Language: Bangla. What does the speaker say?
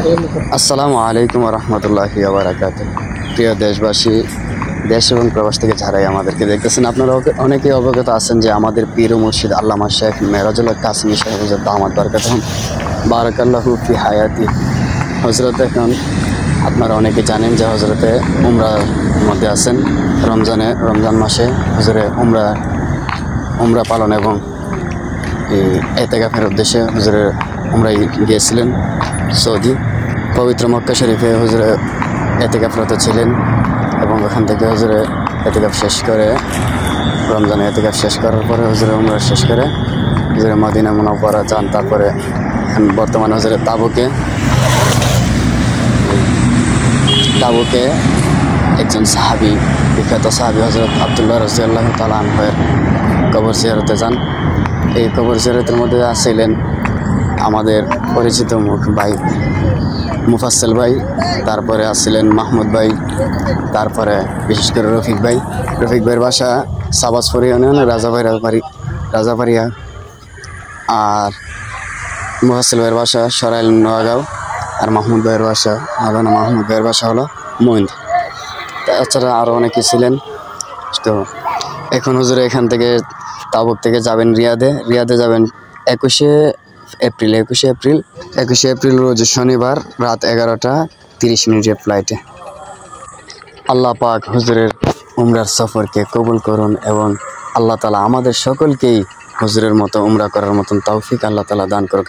আসসালামু আলাইকুম রহমতুল্লাহি ওয়া বারাকাতুহু। প্রিয় দেশবাসী, দেশ এবং প্রবাস থেকে যারাই আমাদেরকে দেখতেছেন, আপনারা অনেকেই অবগত আছেন যে আমাদের পীর ও মুর্শিদ আল্লামা শেখ মেরাজুল হক কাসেমী সাহেবের দামাত বরকাতুহু বারাকাল্লাহু ফি হায়াতি হযরত, এখন আপনারা অনেকে জানেন যে হযরতে উমরার মধ্যে আছেন। রমজান মাসে হুজুরে উমরা পালন এবং ইতিকাফের উদ্দেশ্যে হুজুরে উমরায় গিয়েছিলেন সৌদি। পবিত্র মক্কা শরীফে হুজুরে ইতিকাফরত ছিলেন এবং ওখান থেকে হুজুরে ইতিকাফ শেষ করে, রমজানে ইতিকাফ শেষ করার পরে হুজুরে উমরা শেষ করে হুজুরে মদিনা মুনাওয়ারা যান। তারপরে বর্তমানে হুজুরে তাবুকে একজন সাহাবী, বিখ্যাত সাহাবী হযরত আব্দুল্লাহ রাদিয়াল্লাহু তাআলা আনহুর কবর জিয়ারতে যান। এই কবর জিয়ারতের মধ্যে আসছিলেন আমাদের পরিচিত মুখ ভাই মুফাসসিল ভাই, তারপরে আসছিলেন মাহমুদ ভাই, তারপরে বিশেষ করে রফিক ভাইয়ের বাসা সাবাসপুর ইউনিয়নে রাজাবাড়িয়া, আর মুফাসসিল ভাইয়ের বাসা সরাইল নোয়াগাঁও, আর মাহমুদ ভাইয়ের বাসা হলো মইন্দ। তাছাড়া আরও অনেকে ছিলেন। তো এখন হুজুরে এখান থেকে তাবুক থেকে যাবেন রিয়াদে যাবেন 21শে এপ্রিল রোজ শনিবার রাত 11:30 ফ্লাইটে। আল্লাহ পাক হুজুরের উমরার সফরকে কবুল করুন এবং আল্লাহ তাআলা আমাদের সকলকেই হুজুরের মতো উমরা করার মতন তৌফিক আল্লাহ তাআলা দান করুক।